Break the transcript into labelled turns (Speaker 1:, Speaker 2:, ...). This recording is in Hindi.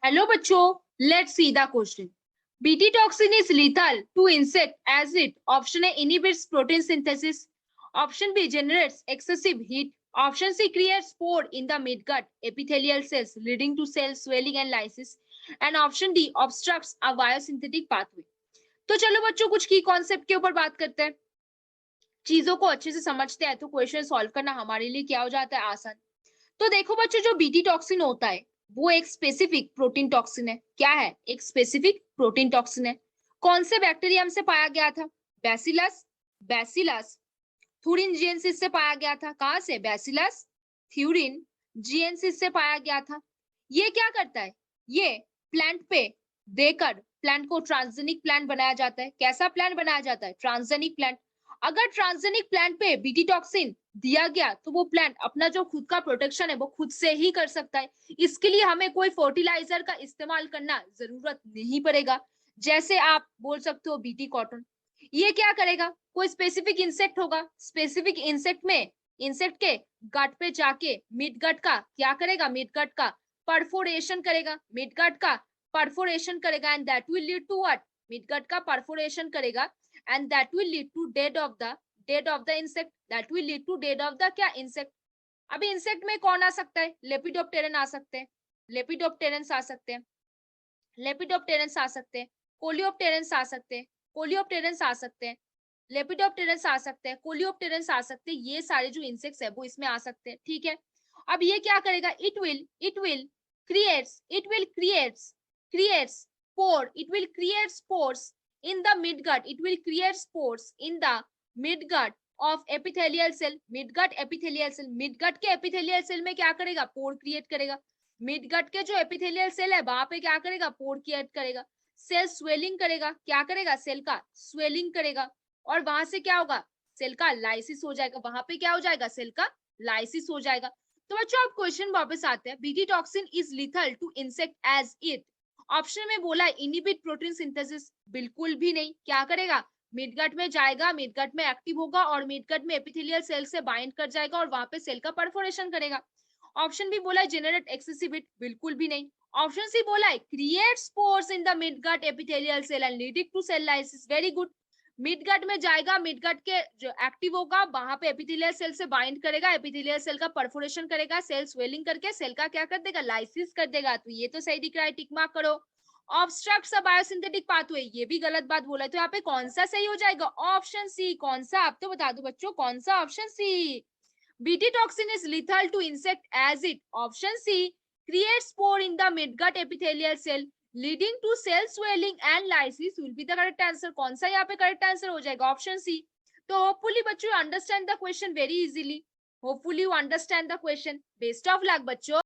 Speaker 1: Hello बच्चों, let's see the question. Bt toxin is lethal to insect as it option A inhibits protein synthesis, option B generates excessive heat, option C creates spore in the midgut epithelial cells leading to cell swelling and lysis, and option D obstructs a biosynthetic pathway. तो चलो बच्चों कुछ की कॉन्सेप्ट के ऊपर बात करते हैं। चीजों को अच्छे से समझते हैं तो क्वेश्चन सॉल्व करना हमारे लिए क्या हो जाता है, आसान। तो देखो बच्चों, जो बीटी टॉक्सिन होता है वो एक स्पेसिफिक प्रोटीन टॉक्सिन है। क्या है? एक स्पेसिफिक प्रोटीन टॉक्सिन है। कौन से बैक्टीरियम से पाया गया था? बैसिलस बैसिलस थुरिनजिएंसिस से पाया गया था। कहां से? बैसिलस थ्यूरिनजिएंसिस से पाया गया था। ये क्या करता है? ये प्लांट पे देकर प्लांट को ट्रांसजेनिक प्लांट बनाया जाता है। कैसा प्लांट बनाया जाता है? Transgenic plant. अगर ट्रांसजेनिक प्लांट पे बीटी टॉक्सिन दिया गया तो वो प्लांट अपना जो खुद का प्रोटेक्शन है वो खुद से ही कर सकता है। इसके लिए हमें कोई फर्टिलाइजर का इस्तेमाल करना जरूरत नहीं पड़ेगा। जैसे आप बोल सकते हो बीटी कॉटन। ये क्या करेगा? कोई स्पेसिफिक इंसेक्ट होगा, स्पेसिफिक इंसेक्ट में इंसेक्ट के गट पे जाके मिड गट का क्या करेगा? मिड गट का परफोरेशन करेगा। मिड गट का परफोरेशन करेगा and that will lead to what? Mid gut का परफोरेशन करेगा and that will lead to dead of the insect, that will lead to dead of the क्या? इंसेक्ट। अभी इंसेक्ट में कौन आ सकता है? लेपिडोप्टेरन आ सकते हैं, लेपिडोप्टेरन्स आ सकते हैं, लेपिडोप्टेरन्स आ सकते हैं, कोलियोप्टेरन्स आ सकते हैं, कोलियोप्टेरन्स आ सकते हैं, लेपिडोप्टेरन्स आ सकते हैं, कोलियोप्टेरन्स आ सकते हैं। ये सारे जो इंसेक्ट्स है वो इसमें आ सकते हैं। ठीक है। अब ये क्या करेगा? creates it will create spores in the midgut, it will create spores in the midgut of epithelial cell, midgut epithelial cell, midgut के epithelial cell में क्या करेगा? पोर क्रिएट करेगा। मिडगट के जो एपिथेलियल सेल है वहां पे क्या करेगा? पोर क्रिएट करेगा। सेल स्वेलिंग करेगा। क्या करेगा? सेल का स्वेलिंग करेगा और वहां से क्या होगा? सेल का लाइसिस हो जाएगा। वहां पे क्या हो जाएगा? सेल का लाइसिस हो जाएगा। तो बच्चों आप क्वेश्चन वापस आते हैं। BT toxin is lethal to insect as it, option में बोला इनिबिट प्रोटीन सिंथेसिस, बिल्कुल भी नहीं। क्या करेगा? मिडगट में जाएगा, मिडगट में एक्टिव होगा और मिडगट में एपिथेलियल सेल से बाइंड कर जाएगा और वहां पे सेल का परफोरेशन करेगा। ऑप्शन बी बोला है जेनरेट एक्सेसिव हिट, बिल्कुल भी नहीं। ऑप्शन सी बोला है create spores in the midgut epithelial cell and leading to cell lysis, very good. Midgut में जाएगा, मिडगट के जो एक्टिव होगा वहां पे एपिथेलियल सेल से बाइंड करेगा, एपिथेलियल सेल का परफोरेशन करेगा, सेल स्वेलिंग करके सेल का क्या कर देगा? लाइसिस कर देगा। तो ये तो सही दिख रहा है, टिक मार्क करो। ऑब्स्ट्रक्ट्स अ बायोसिंथेटिक पाथवे, ये भी गलत बात बोला है। तो यहाँ पे कौन सा सही हो जाएगा? Option C. कौन सा? आप तो बता दो बच्चों, कौन सा? Option C. BT toxin is lethal to insect as it, option C, creates spore in the midgut epithelial cell leading to cell swelling and lysis will be the correct answer. कौन सा यहाँ पे correct answer हो जाएगा? Option C. तो hopefully बच्चों understand the question very easily. Hopefully you understand the question. Best of luck बच्चों।